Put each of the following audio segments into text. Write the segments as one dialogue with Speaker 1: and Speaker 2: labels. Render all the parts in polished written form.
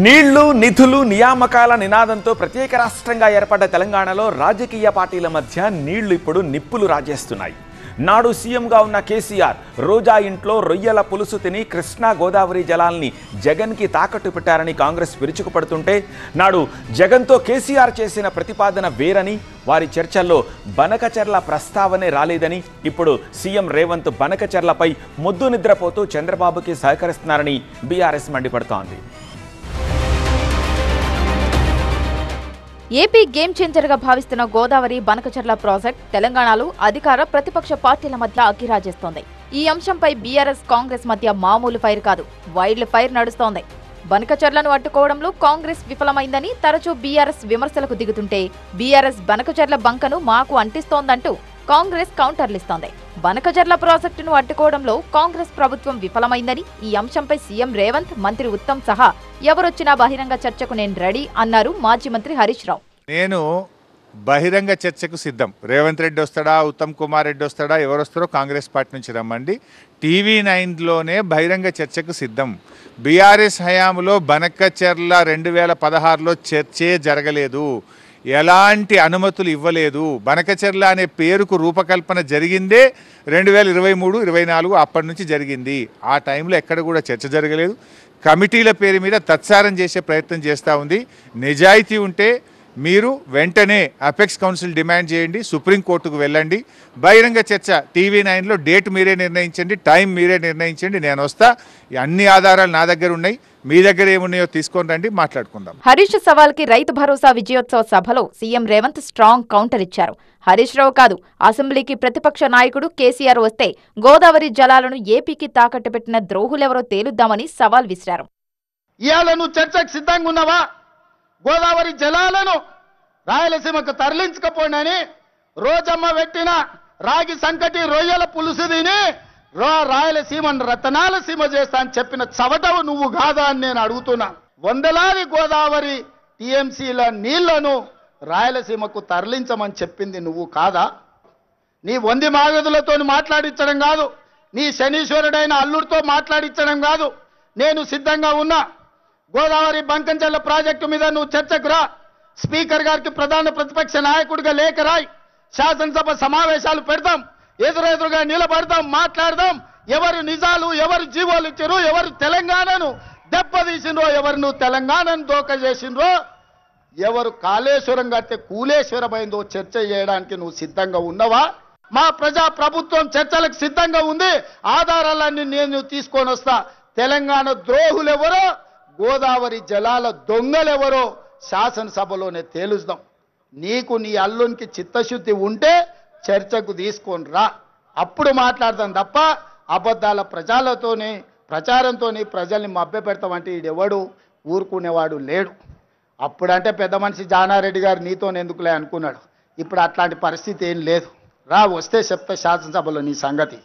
Speaker 1: నీళ్లు నిధులు నియామకాల నినాదంతో ప్రత్యేక రాష్ట్రంగా ఏర్పడ్డ తెలంగాణలో రాజకీయ పార్టీల మధ్య నీళ్లు ఇప్పుడు నిప్పులు రాజేస్తున్నాయి. నాడు సీఎంగా ఉన్న కేసీఆర్ రోజా ఇంట్లో రొయ్యల పులుసు తిని కృష్ణా గోదావరి జలాల్ని జగన్కి తాకట్టు పెట్టారని కాంగ్రెస్ విరుచుకుపడుతుంటే, నాడు జగన్తో కేసీఆర్ చేసిన ప్రతిపాదన వేరని, వారి చర్చల్లో బనకచెర్ల ప్రస్తావనే రాలేదని, ఇప్పుడు సీఎం రేవంత్ బనకచెర్లపై ముద్దు నిద్రపోతూ చంద్రబాబుకి సహకరిస్తున్నారని బీఆర్ఎస్ మండిపడుతోంది.
Speaker 2: ఏపీ గేమ్ చేంజర్గా భావిస్తున్న గోదావరి బనకచెర్ల ప్రాజెక్ట్ తెలంగాణలో అధికార ప్రతిపక్ష పార్టీల మధ్య అగ్గిరాజేస్తోంది. ఈ అంశంపై బీఆర్ఎస్ కాంగ్రెస్ మధ్య మామూలు ఫైర్ కాదు, వైల్డ్ ఫైర్ నడుస్తోంది. బనకచెర్లను అడ్డుకోవడంలో కాంగ్రెస్ విఫలమైందని తరచూ బీఆర్ఎస్ విమర్శలకు దిగుతుంటే, బీఆర్ఎస్ బనకచెర్ల బంకను మాకు అంటిస్తోందంటూ కాంగ్రెస్ కౌంటర్లిస్తోంది. బనకచెర్ల ప్రాజెక్టును అడ్డుకోవడంలో కాంగ్రెస్ ప్రభుత్వం విఫలమైందని, ఈ అంశంపై సీఎం రేవంత్, మంత్రి ఉత్తమ్ సహా ఎవరొచ్చినా బహిరంగ చర్చకు నేను రెడీ అన్నారు మాజీ మంత్రి హరీష్ రావు.
Speaker 3: నేను బహిరంగ చర్చకు సిద్ధం. రేవంత్ రెడ్డి వస్తాడా, ఉత్తమ్ కుమార్ రెడ్డి వస్తాడా, ఎవరు వస్తారో కాంగ్రెస్ పార్టీ నుంచి రమ్మండి. TV9లోనే బహిరంగ చర్చకు సిద్ధం. బీఆర్ఎస్ హయాంలో బనకచెర్ల 2016లో చర్చే జరగలేదు, ఎలాంటి అనుమతులు ఇవ్వలేదు. బనకచెర్ల అనే పేరుకు రూపకల్పన జరిగిందే 2023-24 అప్పటి నుంచి జరిగింది. ఆ టైంలో ఎక్కడ కూడా చర్చ జరగలేదు. కమిటీల పేరు మీద తత్సారం చేసే ప్రయత్నం చేస్తూ ఉంది. నిజాయితీ ఉంటే మీరు వెంటనే అపెక్స్ కౌన్సిల్ డిమాండ్ చేయండి, సుప్రీంకోర్టుకు వెళ్ళండి. బహిరంగ చర్చ TV9లో డేట్ మీరే నిర్ణయించండి, టైం మీరే నిర్ణయించండి, నేను వస్తా. అన్ని ఆధారాలు నా దగ్గర ఉన్నాయి, మీ దగ్గర ఏమున్నాయో తీసుకొని రండి, మాట్లాడుకుందాం.
Speaker 2: హరీష్ సవాల్కి రైతు భరోసా విజయోత్సవ సభలో సీఎం రేవంత్ స్ట్రాంగ్ కౌంటర్ ఇచ్చారు. హరీష్ రావు కాదు, అసెంబ్లీకి ప్రతిపక్ష నాయకుడు కేసీఆర్ వస్తే గోదావరి జలాలను ఏపీకి తాకట్టు పెట్టిన ద్రోహులెవరో తేలుద్దామని సవాల్ విసిరారు.
Speaker 4: ఇవాళ నువ్వు చర్చకు సిద్ధంగా ఉన్నావా? గోదావరి జలాలను రాయలసీమకు తరలించకపోయినని రోజమ్మ పెట్టిన రాగి సంకటి రొయ్యల పులుసు తిని రాయలసీమను రతనాల సీమ చేస్తా అని చెప్పిన చవటవు నువ్వు కాదా అని నేను అడుగుతున్నా. వందలాది గోదావరి టీఎంసీల నీళ్లను రాయలసీమకు తరలించమని చెప్పింది నువ్వు కాదా? నీ వంది మాగదులతో మాట్లాడించడం కాదు, నీ శనీశ్వరుడైన అల్లుడితో మాట్లాడించడం కాదు. నేను సిద్ధంగా ఉన్నా. గోదావరి బంకంచెర్ల ప్రాజెక్టు మీద నువ్వు చర్చకు రా. స్పీకర్ గారికి ప్రధాన ప్రతిపక్ష నాయకుడిగా లేఖ రాయి. శాసనసభ సమావేశాలు పెడతాం, ఎదురెదురుగా నిలబడతాం, మాట్లాడదాం. ఎవరు నిజాలు, ఎవరు జీవోలు ఇచ్చారు, ఎవరు తెలంగాణను దెబ్బతీసినరో, ఎవరు నువ్వు తెలంగాణను దోక చేసినరో, ఎవరు కాళేశ్వరం కడితే కూలేశ్వరమైందో చర్చ చేయడానికి నువ్వు సిద్ధంగా ఉన్నవా? మా ప్రజా ప్రభుత్వం చర్చలకు సిద్ధంగా ఉంది. ఆధారాలన్నీ నేను తీసుకొని వస్తా. తెలంగాణ ద్రోహులెవరో, గోదావరి జలాల దొంగలెవరో శాసనసభలోనే తేలుస్తాం. నీకు నీ అల్లునికి చిత్తశుద్ధి ఉంటే చర్చకు తీసుకొని రా, అప్పుడు మాట్లాడదాం తప్ప అబద్ధాల ప్రచారంతో ప్రజల్ని మభ్యపెడతామంటే ఈడెవడు ఊరుకునేవాడు లేడు. అప్పుడంటే పెద్ద మనిషి జానారెడ్డి గారు నీతోనే ఎందుకులే అనుకున్నాడు. ఇప్పుడు అట్లాంటి పరిస్థితి ఏం లేదు. రా, వస్తే చెప్తా శాసనసభలో నీ సంగతి.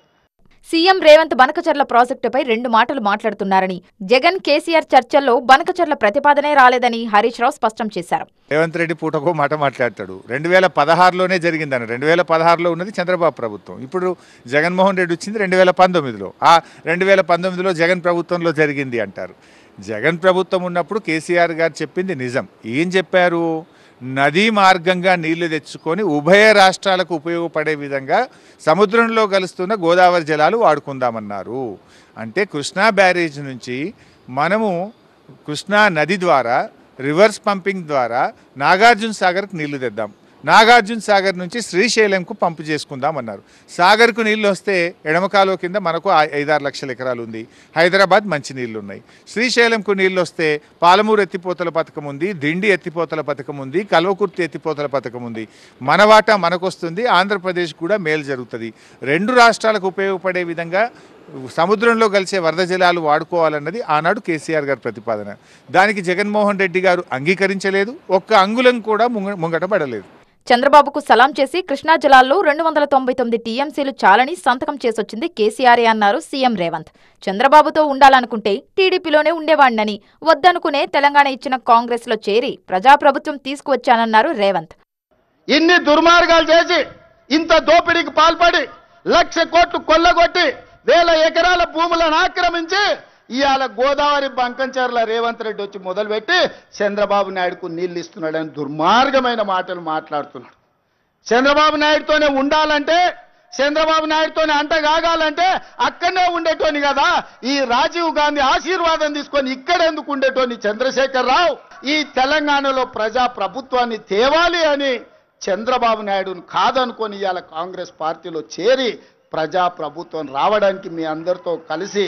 Speaker 2: సీఎం రేవంత్ బనకచెర్ల ప్రాజెక్టుపై 2 మాటలు మాట్లాడుతున్నారని, జగన్ కేసీఆర్ చర్చల్లో బనకచెర్ల ప్రతిపాదనే రాలేదని హరీష్ రావు స్పష్టం చేశారు.
Speaker 3: రేవంత్ రెడ్డి పూటకో మాట మాట్లాడతాడు. 2016లోనే జరిగిందని. 2016లో ఉన్నది చంద్రబాబు ప్రభుత్వం. ఇప్పుడు జగన్మోహన్ రెడ్డి వచ్చింది 2019లో. ఆ 2019లో జగన్ ప్రభుత్వంలో జరిగింది అంటారు. జగన్ ప్రభుత్వం ఉన్నప్పుడు కేసీఆర్ గారు చెప్పింది నిజం. ఏం చెప్పారు? నదీ మార్గంగా నీళ్లు తెచ్చుకొని ఉభయ రాష్ట్రాలకు ఉపయోగపడే విధంగా సముద్రంలో కలుస్తున్న గోదావరి జలాలు వాడుకుందామన్నారు. అంటే కృష్ణా బ్యారేజ్ నుంచి మనము కృష్ణా నది ద్వారా రివర్స్ పంపింగ్ ద్వారా నాగార్జున సాగర్కు నీళ్లు తెద్దాం, నాగార్జున సాగర్ నుంచి శ్రీశైలంకు పంపు చేసుకుందామన్నారు. సాగర్కు నీళ్లు వస్తే ఎడమకాలువ కింద మనకు 5-6 లక్షల ఎకరాలు ఉంది, హైదరాబాద్ మంచి నీళ్లు ఉన్నాయి. శ్రీశైలంకు నీళ్లు వస్తే పాలమూరు ఎత్తిపోతల పథకం ఉంది, దిండి ఎత్తిపోతల పథకం ఉంది, కల్వకుర్తి ఎత్తిపోతల పథకం ఉంది. మన వాటా మనకొస్తుంది, ఆంధ్రప్రదేశ్ కూడా మేలు జరుగుతుంది. 2 రాష్ట్రాలకు ఉపయోగపడే విధంగా సముద్రంలో కలిసే వరద జలాలు వాడుకోవాలన్నది ఆనాడు కేసీఆర్ గారి ప్రతిపాదన. దానికి జగన్మోహన్ రెడ్డి గారు అంగీకరించలేదు, ఒక్క అంగుళం కూడా ముంగటపడలేదు.
Speaker 2: చంద్రబాబుకు సలాం చేసి కృష్ణా జలాల్లో 299 టీఎంసీలు చాలని సంతకం చేసొచ్చింది కేసీఆర్ అన్నారు సీఎం రేవంత్. చంద్రబాబుతో ఉండాలనుకుంటే టీడీపీలోనే ఉండేవాణ్ణని, వద్దనుకునే తెలంగాణ ఇచ్చిన కాంగ్రెస్లో చేరి ప్రజాప్రభుత్వం తీసుకువచ్చానన్నారు రేవంత్.
Speaker 4: ఇన్ని దుర్మార్గాలు చేసి, ఇంత దోపిడీకి పాల్పడి, 1,00,000 కోట్లు కొల్లగొట్టి, 1,000 ఎకరాల భూములను ఆక్రమించి ఇవాళ గోదావరి బంకంచర్ల రేవంత్ రెడ్డి వచ్చి మొదలుపెట్టి చంద్రబాబు నాయుడుకు నీళ్ళు ఇస్తున్నాడని దుర్మార్గమైన మాటలు మాట్లాడుతున్నాడు. చంద్రబాబు నాయుడుతోనే ఉండాలంటే, చంద్రబాబు నాయుడుతోనే అంటగాగాలంటే అక్కడనే ఉండేటోని కదా. ఈ రాజీవ్ గాంధీ ఆశీర్వాదం తీసుకొని ఇక్కడెందుకు ఉండేటోని చంద్రశేఖర్ రావు ఈ తెలంగాణలో ప్రజా ప్రభుత్వాన్ని తేవాలి అని చంద్రబాబు నాయుడును కాదనుకొని ఇవాళ కాంగ్రెస్ పార్టీలో చేరి ప్రజా ప్రభుత్వం రావడానికి మీ అందరితో కలిసి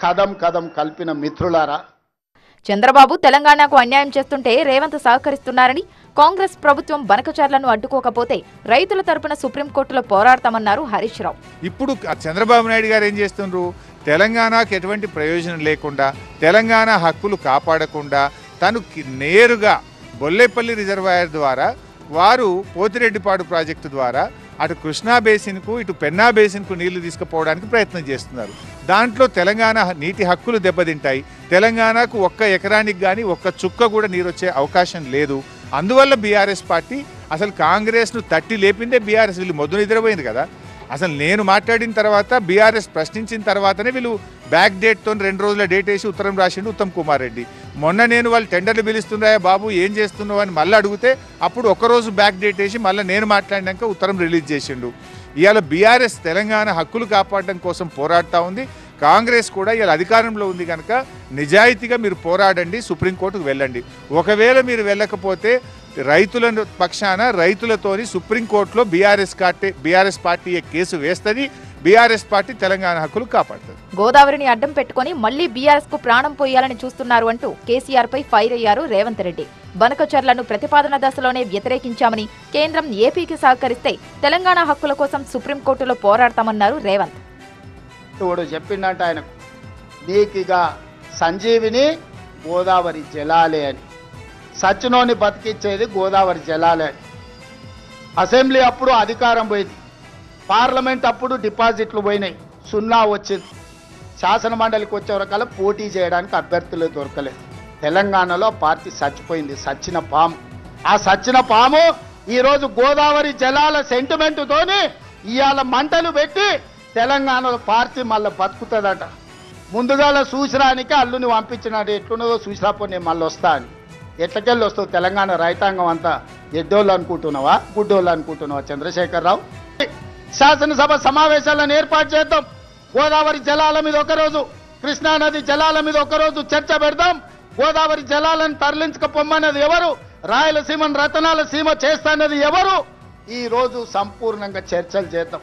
Speaker 4: కదం కదం కలిపిన మిత్రులారా.
Speaker 2: చంద్రబాబు తెలంగాణకు అన్యాయం చేస్తుంటే రేవంత్ సహకరిస్తున్నారని, కాంగ్రెస్ ప్రభుత్వం బనకచర్లను అడ్డుకోకపోతే రైతుల తరపున సుప్రీంకోర్టులో పోరాడతామన్నారు హరీష్ రావు.
Speaker 3: ఇప్పుడు చంద్రబాబు నాయుడు గారు ఏం చేస్తున్నారు? తెలంగాణకు ఎటువంటి ప్రయోజనం లేకుండా, తెలంగాణ హక్కులు కాపాడకుండా తను నేరుగా బొల్లేపల్లి రిజర్వాయర్ ద్వారా వారు పోతిరెడ్డిపాడు ప్రాజెక్టు ద్వారా అటు కృష్ణా బేసిన్కు ఇటు పెన్నా బేసిన్కు నీళ్లు తీసుకుపోవడానికి ప్రయత్నం చేస్తున్నారు. దాంట్లో తెలంగాణ నీటి హక్కులు దెబ్బతింటాయి. తెలంగాణకు ఒక్క ఎకరానికి కానీ ఒక్క చుక్క కూడా నీరు వచ్చే అవకాశం లేదు. అందువల్ల బీఆర్ఎస్ పార్టీ అసలు కాంగ్రెస్ను తట్టి లేపిందే బీఆర్ఎస్. వీళ్ళు మొదలు నిద్రపోయింది కదా. అసలు నేను మాట్లాడిన తర్వాత బీఆర్ఎస్ ప్రశ్నించిన తర్వాతనే వీళ్ళు బ్యాక్ డేట్తో 2 రోజుల డేట్ వేసి ఉత్తరం రాసిండు ఉత్తమ్ కుమార్ రెడ్డి. మొన్న నేను వాళ్ళు టెండర్లు పిలుస్తున్నాయా బాబు ఏం చేస్తున్నావు అని మళ్ళీ అడిగితే అప్పుడు ఒక్కరోజు బ్యాక్ డేట్ వేసి మళ్ళీ నేను మాట్లాడినాక ఉత్తరం రిలీజ్ చేసిండు. ఇవాళ బీఆర్ఎస్ తెలంగాణ హక్కులు కాపాడడం కోసం పోరాడుతూ ఉంది. కాంగ్రెస్ కూడా ఇవాళ అధికారంలో ఉంది కనుక నిజాయితీగా మీరు పోరాడండి, సుప్రీంకోర్టుకు వెళ్ళండి. ఒకవేళ మీరు వెళ్ళకపోతే రైతుల పక్షాన రైతులతోని సుప్రీంకోర్టులో బీఆర్ఎస్ పార్టీ కేసు వేస్తుంది. బీఆర్ఎస్ పార్టీ తెలంగాణ హక్కులు కాపాడుతుంది.
Speaker 2: గోదావరిని అడ్డం పెట్టుకుని మళ్లీ బీఆర్ఎస్ కు ప్రాణం పోయాలని చూస్తున్నారు అంటూ కేసీఆర్ పై ఫైర్ అయ్యారు రేవంత్ రెడ్డి. బనకచర్లను ప్రతిపాదన దశలోనే వ్యతిరేకించామని, కేంద్రం ఏపీకి సహకరిస్తే తెలంగాణ హక్కుల కోసం సుప్రీంకోర్టులో పోరాడతామన్నారు రేవంత్.
Speaker 4: తోడు చెప్పిండంట ఆయనకు, నీకిగా సంజీవిని గోదావరి జలాలే అని, సచ్చినోని బతికిచ్చేది గోదావరి జలాలే అని. అసెంబ్లీ అప్పుడు అధికారం పోయింది, పార్లమెంట్ అప్పుడు డిపాజిట్లు పోయినాయి, 0 వచ్చింది. శాసన మండలికి వచ్చే వరకల్లా పోటీ చేయడానికి అభ్యర్థులు దొరకలేదు. తెలంగాణలో పార్టీ చచ్చిపోయింది, సచ్చిన పాము. ఆ సచ్చిన పాము ఈరోజు గోదావరి జలాల సెంటిమెంటుతోని ఇవాళ మంటలు పెట్టి తెలంగాణలో పార్టీ మళ్ళీ బతుకుతుందట. ముందుగాల చూసిరానికి అల్లుని పంపించినట్టు ఎట్లున్నదో చూసిరాపో నేను మళ్ళీ వస్తా అని. ఎట్లకెళ్ళి వస్తావు? తెలంగాణ రైతాంగం అంతా ఎడ్డోళ్ళు అనుకుంటున్నావా, గుడ్డోళ్ళు అనుకుంటున్నావా చంద్రశేఖర్ రావు? శాసనసభ సమావేశాలను ఏర్పాటు చేద్దాం. గోదావరి జలాల మీద ఒకరోజు, కృష్ణానది జలాల మీద ఒకరోజు చర్చ పెడదాం. గోదావరి జలాలను తరలించకపోమన్నది ఎవరు? రాయలసీమను రతనాల సీమ చేస్తానది ఎవరు? ఈ రోజు సంపూర్ణంగా చర్చలు చేద్దాం.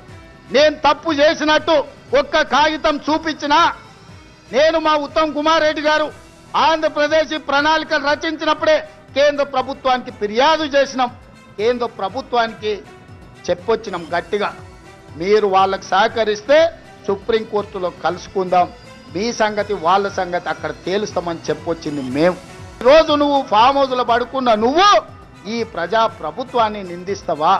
Speaker 4: నేను తప్పు చేసినట్టు ఒక్క కాగితం చూపించినా, నేను మా ఉత్తమ్ కుమార్ రెడ్డి గారు ఆంధ్రప్రదేశ్ ప్రణాళికలు రచించినప్పుడే కేంద్ర ప్రభుత్వానికి ఫిర్యాదు చేసినాం, కేంద్ర ప్రభుత్వానికి చెప్పొచ్చినాం గట్టిగా, మీరు వాళ్ళకు సహకరిస్తే సుప్రీంకోర్టులో కలుసుకుందాం, మీ సంగతి వాళ్ళ సంగతి అక్కడ తేలుస్తామని చెప్పొచ్చింది మేము. ఈరోజు నువ్వు ఫామ్ హౌస్లో పడుకున్న నువ్వు ఈ ప్రజా ప్రభుత్వాన్ని నిందిస్తావా?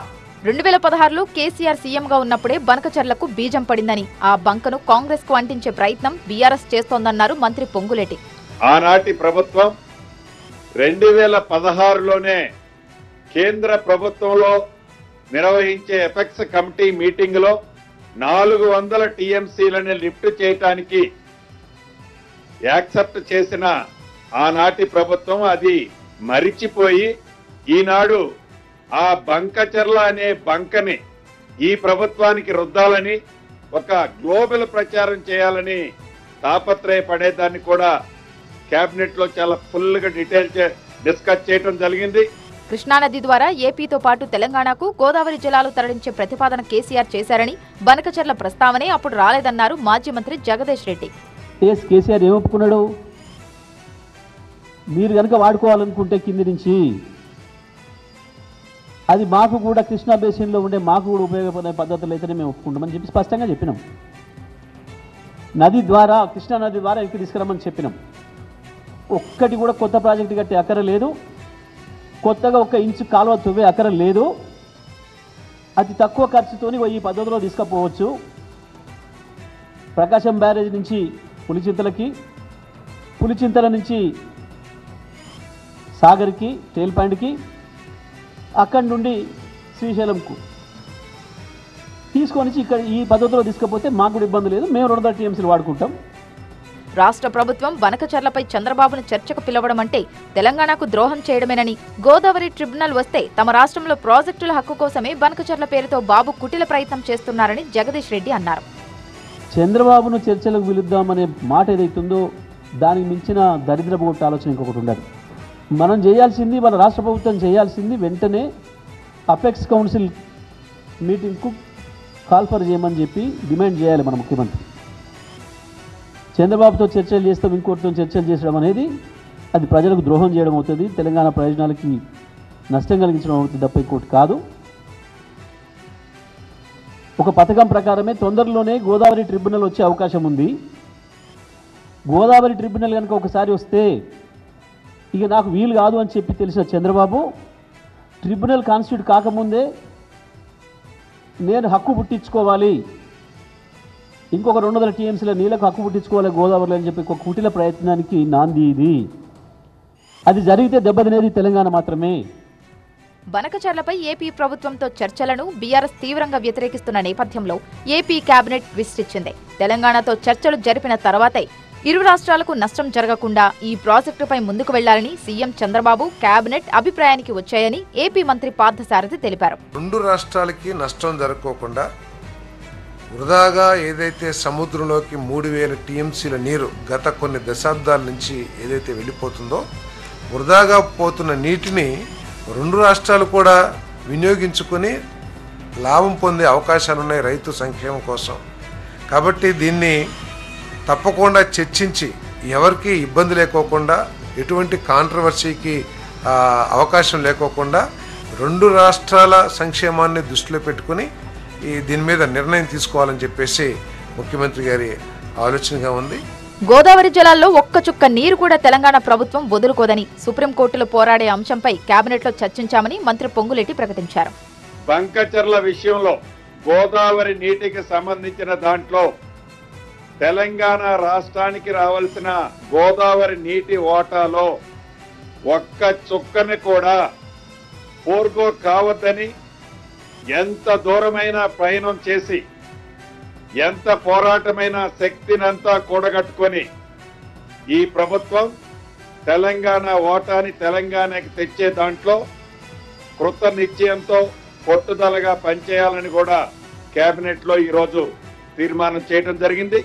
Speaker 2: 2016లో కేసీఆర్ సీఎంగా ఉన్నప్పుడే బనకచర్లకు బీజం పడిందని, ఆ బంకను కాంగ్రెస్ కు అంటించే ప్రయత్నం బీఆర్ఎస్ చేస్తోందన్నారు మంత్రి పొంగులేటి.
Speaker 5: ఆనాటి ప్రభుత్వం 2016లోనే కేంద్ర ప్రభుత్వంలో నిర్వహించే ఎపెక్స్ కమిటీ మీటింగ్ లో 400 టీఎంసీలని లిఫ్ట్ చేయటానికి యాక్సెప్ట్ చేసిన ఆనాటి ప్రభుత్వం అది మరిచిపోయి ఈనాడు ఆ బంకచర్ల అనే బంకని ఈ ప్రభుత్వానికి రుద్దాలని, ఒక గ్లోబల్ ప్రచారం చేయాలని తాపత్రయపడేదాన్ని కూడా కేబినెట్ లో చాలా ఫుల్ గా డీటెయిల్ డిస్కస్ చేయడం జరిగింది.
Speaker 2: కృష్ణానది ద్వారా ఏపీతో పాటు తెలంగాణకు గోదావరి జలాలు తరలించే ప్రతిపాదన కేసీఆర్ చేశారని, బనకచర్ల ప్రస్తావనే అప్పుడు రాలేదన్నారు మాజీ మంత్రి జగదీష్ రెడ్డి.
Speaker 6: కేసీఆర్ ఏమొప్పుకున్నాడు? మీరు కనుక వాడుకోవాలనుకుంటే కింది నుంచి అది మాకు కూడా కృష్ణా బేసిన్లో ఉండే మాకు కూడా ఉపయోగపడే పద్ధతులు అయితేనే మేము ఒప్పుకుంటామని చెప్పి స్పష్టంగా చెప్పినాం. నది ద్వారా, కృష్ణా నది ద్వారా ఇక్కడ తీసుకురమ్మని చెప్పినాం. ఒక్కటి కూడా కొత్త ప్రాజెక్టు కట్టే అక్కర లేదు, కొత్తగా 1 ఇంచు కాలువ తవ్వే అక్కర లేదు. అతి తక్కువ ఖర్చుతోని ఈ పద్ధతిలో తీసుకుపోవచ్చు. ప్రకాశం బ్యారేజ్ నుంచి పులిచింతలకి, పులిచింతల నుంచి సాగర్కి, టేల్ పాయింట్కి, అక్కడి నుండి శ్రీశైలంకు తీసుకొని ఇక్కడ ఈ పద్ధతిలో తీసుకపోతే మాకు కూడా ఇబ్బంది లేదు, మేము 200 టీఎంసీలు వాడుకుంటాం.
Speaker 2: రాష్ట్ర ప్రభుత్వం బనకచర్లపై చంద్రబాబును చర్చకు పిలవడం అంటే తెలంగాణకు ద్రోహం చేయడమేనని, గోదావరి ట్రిబ్యునల్ వస్తే తమ రాష్ట్రంలో ప్రాజెక్టుల హక్కు కోసమే బనకచర్ల పేరుతో బాబు కుటిల ప్రయత్నం చేస్తున్నారని జగదీష్ రెడ్డి అన్నారు.
Speaker 6: చంద్రబాబును చర్చలకు పిలుద్దామనే మాట ఏదైతుందో దానికి మించిన దరిద్రపు ఆలోచన ఇంకొకటి ఉండదు. మనం చేయాల్సింది, మన రాష్ట్ర ప్రభుత్వం చేయాల్సింది వెంటనే అపెక్స్ కౌన్సిల్ మీటింగ్కు కాల్ఫర్ చేయమని చెప్పి డిమాండ్ చేయాలి మన ముఖ్యమంత్రి. చంద్రబాబుతో చర్చలు చేస్తాం, ఇంకోటితో చర్చలు చేసడం అనేది అది ప్రజలకు ద్రోహం చేయడం అవుతుంది, తెలంగాణ ప్రయోజనాలకి నష్టం కలిగించడం అవుతుంది తప్ప ఇంకోటి కాదు. ఒక పథకం ప్రకారమే తొందరలోనే గోదావరి ట్రిబ్యునల్ వచ్చే అవకాశం ఉంది. గోదావరి ట్రిబ్యునల్ కనుక ఒకసారి వస్తే ఇక నాకు వీలు కాదు అని చెప్పి తెలిసిన చంద్రబాబు ట్రిబ్యునల్ కాన్స్టిట్యూట్ కాకముందే నేను హక్కు పుట్టించుకోవాలి, ఇంకొక 200 టీఎంసీల నీళ్ళకు హక్కు పుట్టించుకోవాలి గోదావరిలో అని చెప్పి ఒక కుటిల ప్రయత్నానికి నాంది ఇది. అది జరిగితే దెబ్బతినేది తెలంగాణ మాత్రమే.
Speaker 2: బనకచర్లపై ఏపీ ప్రభుత్వంతో చర్చలను బీఆర్ఎస్ తీవ్రంగా వ్యతిరేకిస్తున్న నేపథ్యంలో ఏపీ కేబినెట్ ట్విస్ట్ ఇచ్చింది. తెలంగాణతో చర్చలు జరిపిన తర్వాతే ఇరు రాష్ట్రాలకు నష్టం జరగకుండా ఈ ప్రాజెక్టుపై ముందుకు వెళ్లాలని సీఎం చంద్రబాబు కేబినెట్ అభిప్రాయానికి వచ్చాయని ఏపీ మంత్రి పార్థసారథి తెలిపారు.
Speaker 7: 2 రాష్ట్రాలకి నష్టం జరగకోకుండా వృధాగా ఏదైతే సముద్రంలోకి 3000 టీఎంసీల నీరు గత కొన్ని దశాబ్దాల నుంచి ఏదైతే వెళ్ళిపోతుందో, వృధాగా పోతున్న నీటిని 2 రాష్ట్రాలు కూడా వినియోగించుకొని లాభం పొందే అవకాశాలున్నాయి రైతు సంక్షేమం కోసం. కాబట్టి దీన్ని తప్పకుండా చర్చించి ఎవరికి ఇబ్బంది లేకోకుండా, ఎటువంటి కాంట్రవర్సీకి అవకాశం లేకోకుండా 2 రాష్ట్రాల సంక్షేమాన్ని దృష్టిలో పెట్టుకుని దీని మీద నిర్ణయం తీసుకోవాలని చెప్పేసి ముఖ్యమంత్రి గారి ఆలోచనగా ఉంది.
Speaker 2: గోదావరి జలాల్లో ఒక్క చుక్క నీరు కూడా తెలంగాణ ప్రభుత్వం వదులుకోదని సుప్రీంకోర్టులో పోరాడే అంశంపై కేబినెట్లో చర్చించామని మంత్రి పొంగులేటి ప్రకటించారు.
Speaker 5: బంకచర్ల విషయంలో గోదావరి నీటికి సంబంధించిన దాంట్లో తెలంగాణ రాష్ట్రానికి రావాల్సిన గోదావరి నీటి ఓటాలో ఒక్క చుక్కని కూడా ఫోర్గో కావద్దని ఎంత దూరమైన ప్రయాణం చేసి, ఎంత పోరాటమైన శక్తినంతా కూడగట్టుకొని ఈ ప్రభుత్వం తెలంగాణ ఓటాని తెలంగాణకి తెచ్చే దాంట్లో కృత నిశ్చయంతో పట్టుదలగా పనిచేయాలని కూడా కేబినెట్ లో ఈరోజు తీర్మానం చేయడం జరిగింది.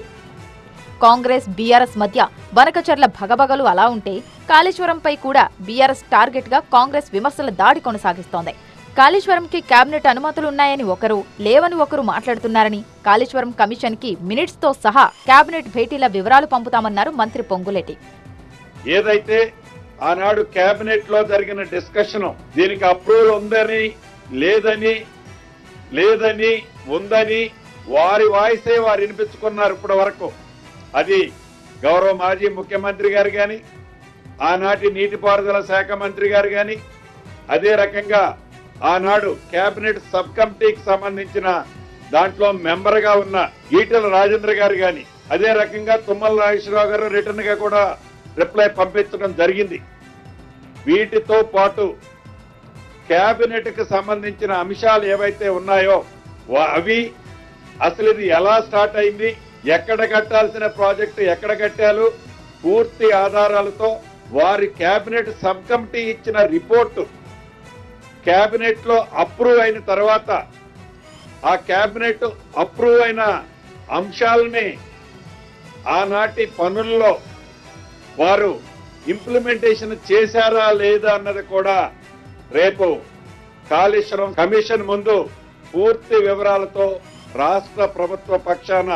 Speaker 2: కాంగ్రెస్ బీఆర్ఎస్ మధ్య బనకచర్ల భగభగలు అలా ఉంటే కాళేశ్వరంపై కూడా బీఆర్ఎస్ టార్గెట్ గా కాంగ్రెస్ విమర్శల దాడి కొనసాగిస్తోంది. కాళేశ్వరంకి కేబినెట్ అనుమతులున్నాయని ఒకరు, లేవని ఒకరు మాట్లాడుతున్నారని, కాళేశ్వరం కమిషన్ కి మినిట్స్ తో సహా కేబినెట్ భేటీల వివరాలు పంపుతామన్నారు మంత్రి పొంగులేటి.
Speaker 5: ఏదైతే ఆనాడు కేబినెట్ లో జరిగిన డిస్కషన్ దీనికి అప్రూవల్ ఉందని లేదని ఉందని వారి వాయిసే వారు వినిపించుకున్నారు ఇప్పటి వరకు. అది గౌరవ మాజీ ముఖ్యమంత్రి గారు కానీ, ఆనాటి నీటిపారుదల శాఖ మంత్రి గారు కానీ, అదే రకంగా ఆనాడు కేబినెట్ సబ్ కమిటీకి సంబంధించిన దాంట్లో మెంబర్ గా ఉన్న ఈటెల రాజేంద్ర గారు కానీ, అదే రకంగా తుమ్మల నాగేశ్వరరావు గారు రిటర్న్ గా కూడా రిప్లై పంపించడం జరిగింది. వీటితో పాటు కేబినెట్ కి సంబంధించిన అంశాలు ఏవైతే ఉన్నాయో అవి అసలు ఇది ఎలా స్టార్ట్ అయింది, ఎక్కడ కట్టాల్సిన ప్రాజెక్టు ఎక్కడ కట్టారు, పూర్తి ఆధారాలతో వారి కేబినెట్ సబ్ కమిటీ ఇచ్చిన రిపోర్టు కేబినెట్ లో అప్రూవ్ అయిన తర్వాత ఆ కేబినెట్ అప్రూవ్ అయిన అంశాలని ఆనాటి పనుల్లో వారు ఇంప్లిమెంటేషన్ చేశారా లేదా అన్నది కూడా రేపు కాళేశ్వరం కమిషన్ ముందు పూర్తి వివరాలతో రాష్ట్ర ప్రభుత్వ పక్షాన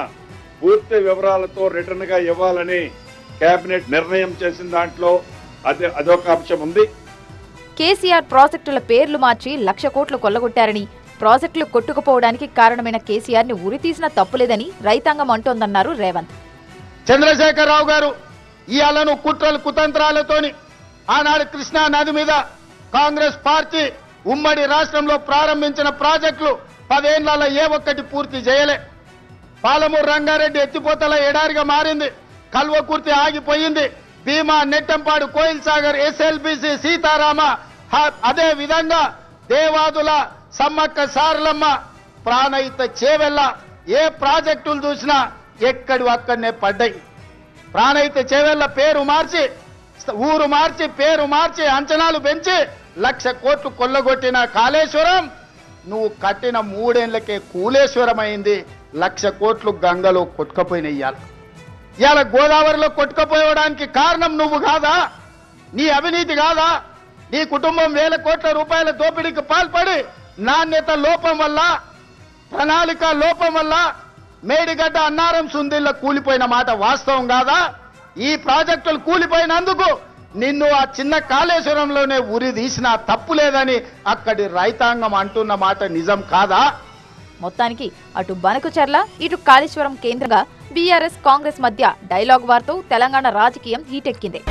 Speaker 5: పూర్తి వివరాలతో రిటర్న్ గా ఇవ్వాలని కేబినెట్ నిర్ణయం చేసిన దాంట్లో అదొక అంశం ఉంది.
Speaker 2: కేసీఆర్ ప్రాజెక్టుల పేర్లు మార్చి 1,00,000 కోట్లు కొల్లగొట్టారని, ప్రాజెక్టులు కొట్టుకుపోవడానికి కారణమైన కేసీఆర్ ని ఉరితీసిన తప్పులేదని రైతాంగం అంటోందన్నారు రేవంత్.
Speaker 4: చంద్రశేఖరరావు గారు ఇయాలను కుట్రలు కుతంత్రాలతోని ఆనాడు కృష్ణా నది మీద కాంగ్రెస్ పార్టీ ఉమ్మడి రాష్ట్రంలో ప్రారంభించిన ప్రాజెక్టులు 10 ఏళ్లలో ఏ ఒక్కటి పూర్తి చేయలే. పాలమూరు రంగారెడ్డి ఎత్తిపోతల ఎడారిగా మారింది, కల్వకుర్తి ఆగిపోయింది, భీమా నెట్టంపాడు కోయిల్ సాగర్ ఎస్ఎల్బిసి సీతారామ, అదే విధంగా దేవాదుల సమ్మక్క సారలమ్మ ప్రాణహిత చేవెళ్ళ ఏ ప్రాజెక్టులు చూసినా ఎక్కడి అక్కడనే పడ్డాయి. ప్రాణహిత చేవెళ్ళ పేరు మార్చి ఊరు మార్చి పేరు మార్చి అంచనాలు పెంచి 1,00,000 కోట్లు కొల్లగొట్టిన కాళేశ్వరం నువ్వు కట్టిన 3 ఏళ్లకే కూలేశ్వరం అయింది. 1,00,000 కోట్లు గంగలో కొట్టుకపోయిన ఇవాళ గోదావరిలో కొట్టుకపోవడానికి కారణం నువ్వు కాదా? నీ అవినీతి కాదా? నీ కుటుంబం 1,000 కోట్ల రూపాయల దోపిడీకి పాల్పడి నాణ్యత లోపం వల్ల ప్రణాళిక లోపం వల్ల మేడిగడ్డ అన్నారం సుందిళ్ళ కూలిపోయిన మాట వాస్తవం కాదా? ఈ ప్రాజెక్టులు కూలిపోయినందుకు నిన్ను ఆ చిన్న కాళేశ్వరంలోనే ఉరి తీసినా తప్పు లేదని అక్కడి రైతాంగం అంటున్న మాట నిజం కాదా?
Speaker 2: మొత్తానికి అటు బనకచెర్ల ఇటు కాళేశ్వరం కేంద్రంగా బీఆర్ఎస్ కాంగ్రెస్ మధ్య డైలాగ్ వార్తో తెలంగాణ రాజకీయం హీటెక్కింది.